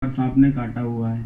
सांप ने काटा हुआ है।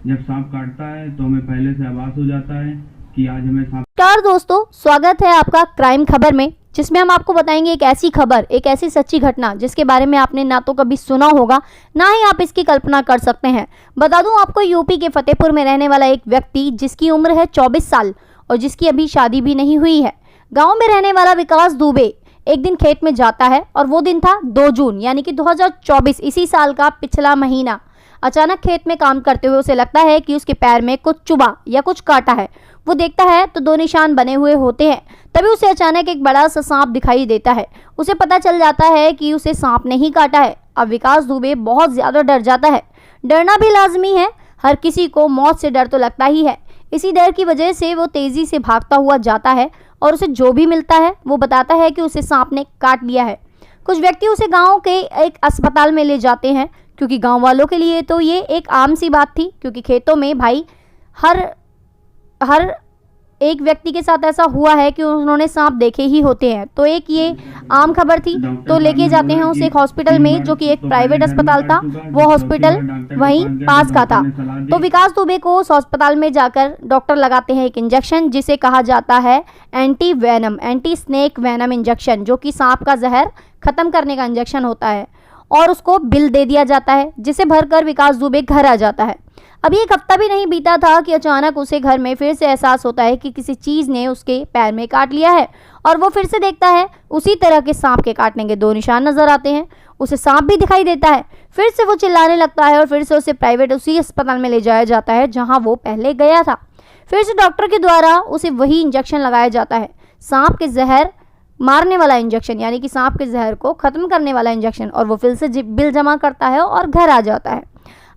जब सांप काटता है तो हमें पहले से आभास हो जाता है कि आज हमें सांप। नमस्कार दोस्तों, स्वागत है आपका क्राइम खबर में, जिसमें हम आपको बताएंगे एक ऐसी खबर, एक ऐसी सच्ची घटना जिसके बारे में आपने ना तो कभी सुना होगा, ना ही आप इसकी कल्पना कर सकते हैं। बता दूं आपको, यूपी के फतेहपुर में रहने वाला एक व्यक्ति जिसकी उम्र है 24 साल और जिसकी अभी शादी भी नहीं हुई है, गाँव में रहने वाला विकास दुबे एक दिन खेत में जाता है और वो दिन था 2 जून यानी कि 2024, इसी साल का पिछला महीना। अचानक खेत में काम करते हुए उसे लगता है कि उसके पैर में कुछ चुभा या कुछ काटा है। वो देखता है तो 2 निशान बने हुए होते हैं। तभी उसे अचानक एक बड़ा सा सांप दिखाई देता है। उसे पता चल जाता है कि उसे सांप ने ही काटा है। अब विकास दुबे बहुत ज़्यादा डर जाता है। डरना भी लाजमी है, हर किसी को मौत से डर तो लगता ही है। इसी डर की वजह से वो तेज़ी से भागता हुआ जाता है और उसे जो भी मिलता है वो बताता है कि उसे सांप ने काट लिया है। कुछ व्यक्ति उसे गाँव के एक अस्पताल में ले जाते हैं, क्योंकि गांव वालों के लिए तो ये एक आम सी बात थी, क्योंकि खेतों में भाई हर एक व्यक्ति के साथ ऐसा हुआ है कि उन्होंने सांप देखे ही होते हैं। तो एक ये आम खबर थी। तो लेके जाते हैं उसे एक हॉस्पिटल में, जो कि एक प्राइवेट अस्पताल था। वो हॉस्पिटल वहीं पास का था। तो विकास दुबे को उस अस्पताल में जाकर डॉक्टर लगाते हैं एक इंजेक्शन, जिसे कहा जाता है एंटी स्नेक वेनम इंजेक्शन, जो कि सांप का जहर खत्म करने का इंजेक्शन होता है। और उसको बिल दे दिया जाता है, जिसे भरकर विकास दुबे घर आ जाता है। अभी एक हफ्ता भी नहीं बीता था कि अचानक उसे घर में फिर से एहसास होता है कि किसी चीज़ ने उसके पैर में काट लिया है। और वो फिर से देखता है, उसी तरह के सांप के काटने के 2 निशान नजर आते हैं। उसे सांप भी दिखाई देता है। फिर से वो चिल्लाने लगता है और फिर से उसे प्राइवेट उसी अस्पताल में ले जाया जाता है जहाँ वो पहले गया था। फिर से डॉक्टर के द्वारा उसे वही इंजेक्शन लगाया जाता है, सांप के जहर मारने वाला इंजेक्शन, यानी कि सांप के जहर को खत्म करने वाला इंजेक्शन। और वो फिर से बिल जमा करता है और घर आ जाता है।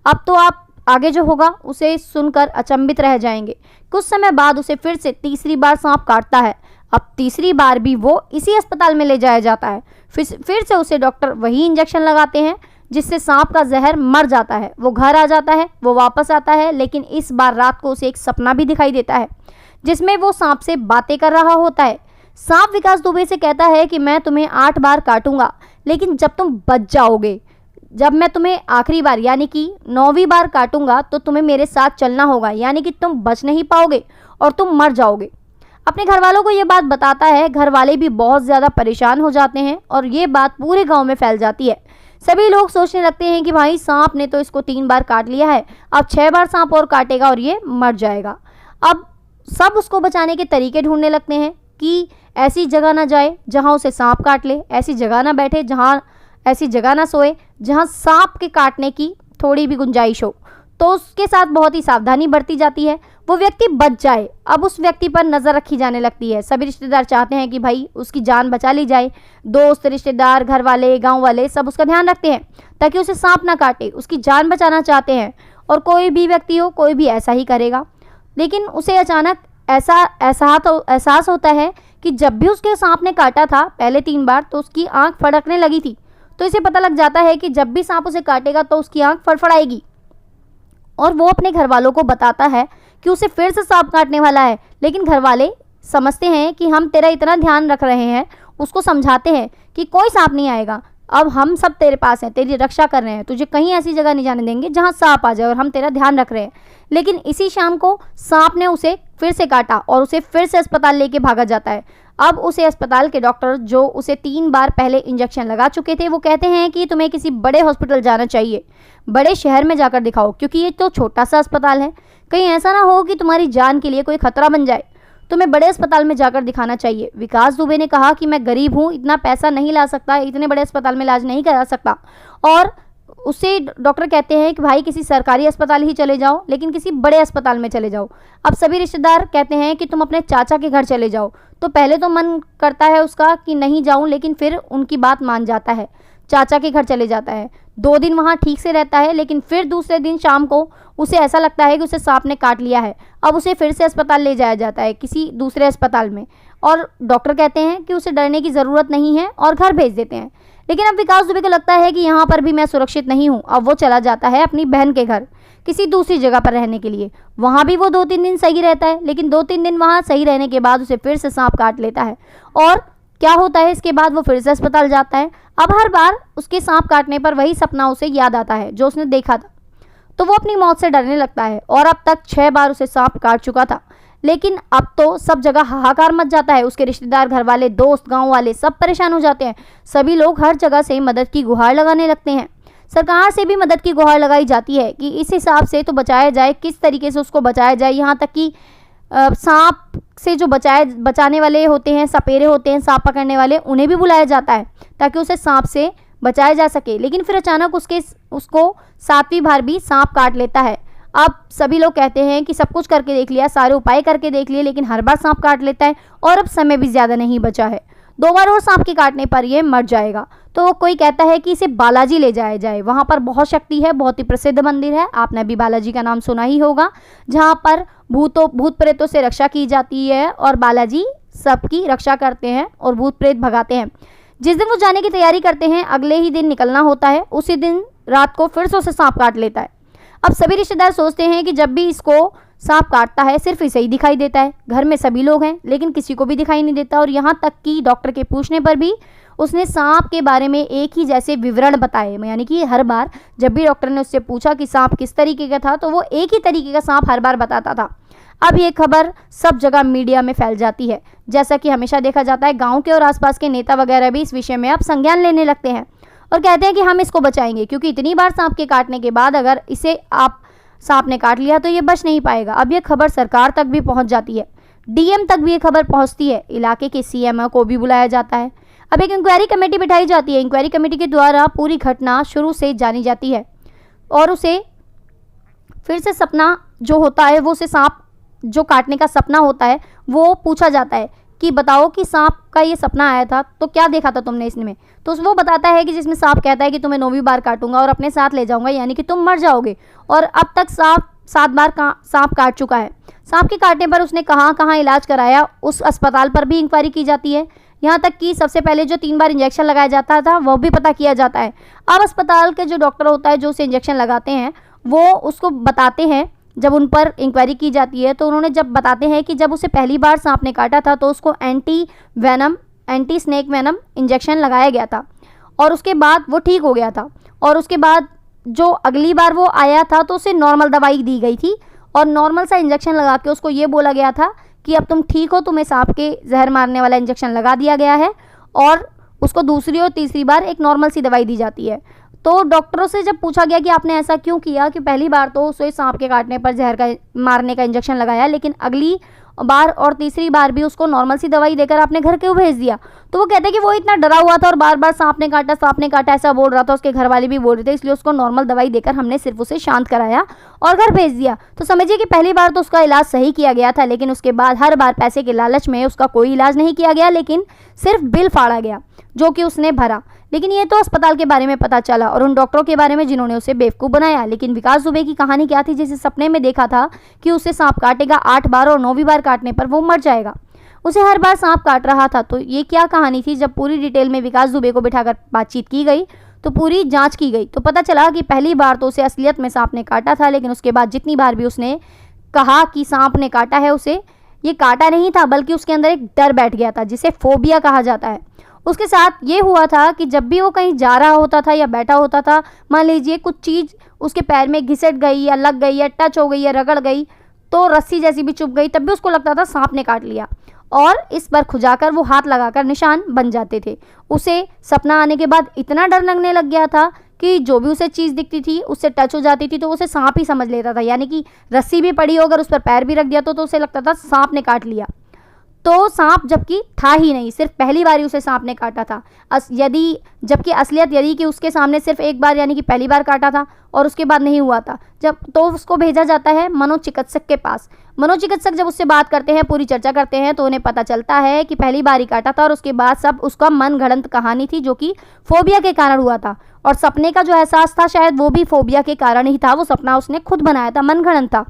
अब तो आप आगे जो होगा उसे सुनकर अचंभित रह जाएंगे। कुछ समय बाद उसे फिर से तीसरी बार सांप काटता है। अब तीसरी बार भी वो इसी अस्पताल में ले जाया जाता है। फिर से उसे डॉक्टर वही इंजेक्शन लगाते हैं, जिससे सांप का जहर मर जाता है। वो घर आ जाता है, वो वापस आता है, लेकिन इस बार रात को उसे एक सपना भी दिखाई देता है, जिसमें वो सांप से बातें कर रहा होता है। सांप विकास दुबे से कहता है कि मैं तुम्हें 8 बार काटूंगा, लेकिन जब तुम बच जाओगे, जब मैं तुम्हें आखिरी बार यानी कि 9वीं बार काटूंगा, तो तुम्हें मेरे साथ चलना होगा, यानी कि तुम बच नहीं पाओगे और तुम मर जाओगे। अपने घर वालों को ये बात बताता है। घर वाले भी बहुत ज़्यादा परेशान हो जाते हैं और ये बात पूरे गांव में फैल जाती है। सभी लोग सोचने लगते हैं कि भाई सांप ने तो इसको 3 बार काट लिया है, अब 6 बार सांप और काटेगा और ये मर जाएगा। अब सब उसको बचाने के तरीके ढूंढने लगते हैं कि ऐसी जगह ना जाए जहां उसे सांप काट ले, ऐसी जगह ना बैठे ऐसी जगह ना सोए जहां सांप के काटने की थोड़ी भी गुंजाइश हो। तो उसके साथ बहुत ही सावधानी बरती जाती है, वो व्यक्ति बच जाए। अब उस व्यक्ति पर नज़र रखी जाने लगती है। सभी रिश्तेदार चाहते हैं कि भाई उसकी जान बचा ली जाए। दोस्त, रिश्तेदार, घर वाले, गाँव वाले सब उसका ध्यान रखते हैं ताकि उसे सांप ना काटे, उसकी जान बचाना चाहते हैं। और कोई भी व्यक्ति हो, कोई भी ऐसा ही करेगा। लेकिन उसे अचानक ऐसा एहसास होता है कि जब भी उसके सांप ने काटा था पहले 3 बार, तो उसकी आंख फड़कने लगी थी। तो इसे पता लग जाता है कि जब भी सांप उसे काटेगा तो उसकी आंख फड़फड़ाएगी। और वो अपने घर वालों को बताता है कि उसे फिर से सांप काटने वाला है। लेकिन घर वाले समझते हैं कि हम तेरा इतना ध्यान रख रहे हैं, उसको समझाते हैं कि कोई सांप नहीं आएगा, अब हम सब तेरे पास हैं, तेरी रक्षा कर रहे हैं, तुझे कहीं ऐसी जगह नहीं जाने देंगे जहां सांप आ जाए, और हम तेरा ध्यान रख रहे हैं। लेकिन इसी शाम को सांप ने उसे फिर से काटा और उसे फिर से अस्पताल लेके भागा जाता है। अब उसे अस्पताल के डॉक्टर, जो उसे 3 बार पहले इंजेक्शन लगा चुके थे, वो कहते हैं कि तुम्हें किसी बड़े हॉस्पिटल जाना चाहिए, बड़े शहर में जाकर दिखाओ, क्योंकि ये तो छोटा सा अस्पताल है, कहीं ऐसा ना हो कि तुम्हारी जान के लिए कोई खतरा बन जाए, तुम्हें बड़े अस्पताल में जाकर दिखाना चाहिए। विकास दुबे ने कहा कि मैं गरीब हूँ, इतना पैसा नहीं ला सकता, इतने बड़े अस्पताल में इलाज नहीं करा सकता। और उससे डॉक्टर कहते हैं कि भाई किसी सरकारी अस्पताल ही चले जाओ, लेकिन किसी बड़े अस्पताल में चले जाओ। अब सभी रिश्तेदार कहते हैं कि तुम अपने चाचा के घर चले जाओ। तो पहले तो मन करता है उसका कि नहीं जाऊं, लेकिन फिर उनकी बात मान जाता है, चाचा के घर चले जाता है। 2 दिन वहाँ ठीक से रहता है, लेकिन फिर दूसरे दिन शाम को उसे ऐसा लगता है कि उसे सांप ने काट लिया है। अब उसे फिर से अस्पताल ले जाया जाता है, किसी दूसरे अस्पताल में, और डॉक्टर कहते हैं कि उसे डरने की ज़रूरत नहीं है और घर भेज देते हैं। लेकिन अब विकास दुबे को लगता है कि यहाँ पर भी मैं सुरक्षित नहीं हूँ। अब वो चला जाता है अपनी बहन के घर, किसी दूसरी जगह पर रहने के लिए। वहाँ भी वो 2-3 दिन सही रहता है, लेकिन 2-3 दिन वहाँ सही रहने के बाद उसे फिर से सांप काट लेता है। और क्या होता है इसके बाद, वो फिर से अस्पताल जाता है। अब हर बार उसके सांप काटने पर वही सपना उसे याद आता है जो उसने देखा था। तो वो अपनी मौत से डरने लगता है। और अब तक 6 बार उसे सांप काट चुका था, लेकिन अब तो सब जगह हाहाकार मच जाता है। उसके रिश्तेदार, घर वाले, दोस्त, गांव वाले सब परेशान हो जाते हैं। सभी लोग हर जगह से मदद की गुहार लगाने लगते हैं। सरकार से भी मदद की गुहार लगाई जाती है कि इस हिसाब से तो बचाया जाए, किस तरीके से उसको बचाया जाए। यहाँ तक कि सांप से जो बचाने वाले होते हैं, सपेरे होते हैं, सांप पकड़ने वाले, उन्हें भी बुलाया जाता है ताकि उसे सांप से बचाया जा सके। लेकिन फिर अचानक उसको 7वीं बार भी सांप काट लेता है। अब सभी लोग कहते हैं कि सब कुछ करके देख लिया, सारे उपाय करके देख लिए, लेकिन हर बार सांप काट लेता है और अब समय भी ज़्यादा नहीं बचा है। 2 बार और सांप के काटने पर यह मर जाएगा। तो कोई कहता है कि इसे बालाजी ले जाया जाए, वहाँ पर बहुत शक्ति है, बहुत ही प्रसिद्ध मंदिर है, आपने भी बालाजी का नाम सुना ही होगा, जहाँ पर भूत प्रेतों से रक्षा की जाती है और बालाजी सबकी रक्षा करते हैं और भूत प्रेत भगाते हैं। जिस दिन वो जाने की तैयारी करते हैं, अगले ही दिन निकलना होता है, उसी दिन रात को फिर से उसे सांप काट लेता है। अब सभी रिश्तेदार सोचते हैं कि जब भी इसको सांप काटता है सिर्फ इसे ही दिखाई देता है। घर में सभी लोग हैं लेकिन किसी को भी दिखाई नहीं देता, और यहाँ तक कि डॉक्टर के पूछने पर भी उसने सांप के बारे में एक ही जैसे विवरण बताए। यानी कि हर बार जब भी डॉक्टर ने उससे पूछा कि सांप किस तरीके का था, तो वो एक ही तरीके का सांप हर बार बताता था। अब ये खबर सब जगह मीडिया में फैल जाती है। जैसा कि हमेशा देखा जाता है, गाँव के और आसपास के नेता वगैरह भी इस विषय में अब संज्ञान लेने लगते हैं और कहते हैं कि हम इसको बचाएंगे, क्योंकि इतनी बार सांप के काटने के बाद अगर इसे सांप ने काट लिया तो ये बच नहीं पाएगा। अब ये खबर सरकार तक भी पहुंच जाती है, डीएम तक भी ये खबर पहुंचती है, इलाके के सीएमओ को भी बुलाया जाता है। अब एक इंक्वायरी कमेटी बिठाई जाती है। इंक्वायरी कमेटी के द्वारा पूरी घटना शुरू से जानी जाती है और उसे फिर से सपना जो होता है, वो उसे सांप जो काटने का सपना होता है वो पूछा जाता है कि बताओ कि सांप का ये सपना आया था तो क्या देखा था तुमने इसमें। तो वो बताता है कि जिसमें सांप कहता है कि तुम्हें 9वीं बार काटूंगा और अपने साथ ले जाऊंगा, यानी कि तुम मर जाओगे। और अब तक 7 बार सांप काट चुका है। सांप के काटने पर उसने कहाँ कहाँ इलाज कराया, उस अस्पताल पर भी इंक्वायरी की जाती है। यहाँ तक कि सबसे पहले जो 3 बार इंजेक्शन लगाया जाता था वो भी पता किया जाता है। अब अस्पताल के जो डॉक्टर होता है जो उसे इंजेक्शन लगाते हैं, वो उसको बताते हैं, जब उन पर इंक्वायरी की जाती है तो उन्होंने जब बताते हैं कि जब उसे पहली बार सांप ने काटा था तो उसको एंटी स्नेक वेनम इंजेक्शन लगाया गया था और उसके बाद वो ठीक हो गया था। और उसके बाद जो अगली बार वो आया था तो उसे नॉर्मल दवाई दी गई थी और नॉर्मल सा इंजेक्शन लगा के उसको ये बोला गया था कि अब तुम ठीक हो, तुम्हें सांप के जहर मारने वाला इंजेक्शन लगा दिया गया है। और उसको दूसरी और तीसरी बार एक नॉर्मल सी दवाई दी जाती है। तो डॉक्टरों से जब पूछा गया कि आपने ऐसा क्यों किया कि पहली बार तो उसे सांप के काटने पर जहर का मारने का इंजेक्शन लगाया, लेकिन अगली बार और तीसरी बार भी उसको नॉर्मल सी दवाई देकर आपने घर क्यों भेज दिया। तो वो कहते हैं कि वो इतना डरा हुआ था और बार बार सांप ने काटा ऐसा बोल रहा था, उसके घर वाले भी बोल रहे थे, इसलिए उसको नॉर्मल दवाई देकर हमने सिर्फ उसे शांत कराया और घर भेज दिया। तो समझिए कि पहली बार तो उसका इलाज सही किया गया था, लेकिन उसके बाद हर बार पैसे के लालच में उसका कोई इलाज नहीं किया गया, लेकिन सिर्फ बिल फाड़ा गया जो कि उसने भरा। लेकिन ये तो अस्पताल के बारे में पता चला और उन डॉक्टरों के बारे में जिन्होंने उसे बेवकूफ़ बनाया। लेकिन विकास दुबे की कहानी क्या थी, जिसे सपने में देखा था कि उसे सांप काटेगा 8 बार और 9वीं बार काटने पर वो मर जाएगा। उसे हर बार सांप काट रहा था। तो ये क्या कहानी थी। जब पूरी डिटेल में विकास दुबे को बिठाकर बातचीत की गई तो पूरी जांच की गई तो पता चला कि पहली बार तो उसे असलियत में सांप ने काटा था, लेकिन उसके बाद जितनी बार भी उसने कहा कि सांप ने काटा है, उसे ये काटा नहीं था, बल्कि उसके अंदर एक डर बैठ गया था जिसे फोबिया कहा जाता है। उसके साथ ये हुआ था कि जब भी वो कहीं जा रहा होता था या बैठा होता था, मान लीजिए कुछ चीज़ उसके पैर में घिसट गई या लग गई या टच हो गई या रगड़ गई, तो रस्सी जैसी भी चुभ गई, तब भी उसको लगता था सांप ने काट लिया और इस पर खुजाकर वो हाथ लगाकर निशान बन जाते थे। उसे सपना आने के बाद इतना डर लगने लग गया था कि जो भी उसे चीज़ दिखती थी उससे टच हो जाती थी तो उसे सांप ही समझ लेता था। यानी कि रस्सी भी पड़ी हो, अगर उस पर पैर भी रख दिया तो उसे लगता था सांप ने काट लिया। तो सांप जबकि था ही नहीं, सिर्फ पहली बार ही उसे सांप ने काटा था। जबकि असलियत यदि कि उसके सामने सिर्फ एक बार यानी कि पहली बार काटा था और उसके बाद नहीं हुआ था। जब तो उसको भेजा जाता है मनोचिकित्सक के पास। मनोचिकित्सक जब उससे बात करते हैं, पूरी चर्चा करते हैं, तो उन्हें पता चलता है कि पहली बार ही काटा था और उसके बाद सब उसका मन गढ़ंत कहानी थी जो कि फोबिया के कारण हुआ था। और सपने का जो एहसास था शायद वो भी फोबिया के कारण ही था। वो सपना उसने खुद बनाया था, मन गढ़ंत था,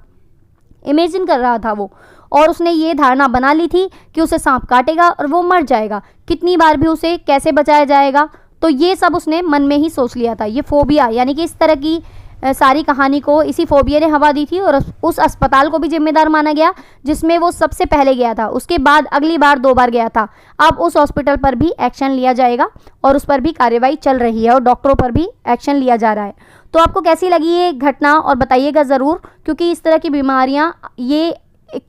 इमेजिन कर रहा था वो, और उसने ये धारणा बना ली थी कि उसे सांप काटेगा और वो मर जाएगा। कितनी बार भी उसे कैसे बचाया जाएगा, तो ये सब उसने मन में ही सोच लिया था। ये फोबिया यानी कि इस तरह की सारी कहानी को इसी फोबिया ने हवा दी थी और उस अस्पताल को भी जिम्मेदार माना गया जिसमें वो सबसे पहले गया था। उसके बाद अगली बार 2 बार गया था। अब उस हॉस्पिटल पर भी एक्शन लिया जाएगा और उस पर भी कार्रवाई चल रही है और डॉक्टरों पर भी एक्शन लिया जा रहा है। तो आपको कैसी लगी ये घटना और बताइएगा ज़रूर, क्योंकि इस तरह की बीमारियां ये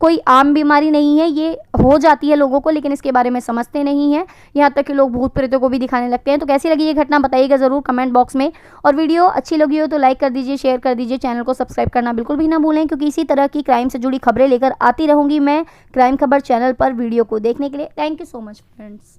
कोई आम बीमारी नहीं है, ये हो जाती है लोगों को, लेकिन इसके बारे में समझते नहीं हैं। यहाँ तक कि लोग भूत प्रेतों को भी दिखाने लगते हैं। तो कैसी लगी ये घटना बताइएगा ज़रूर कमेंट बॉक्स में। और वीडियो अच्छी लगी हो तो लाइक कर दीजिए, शेयर कर दीजिए, चैनल को सब्सक्राइब करना बिल्कुल भी ना भूलें, क्योंकि इसी तरह की क्राइम से जुड़ी खबरें लेकर आती रहूँगी मैं क्राइम खबर चैनल पर वीडियो को देखने के लिए। Thank you so much friends.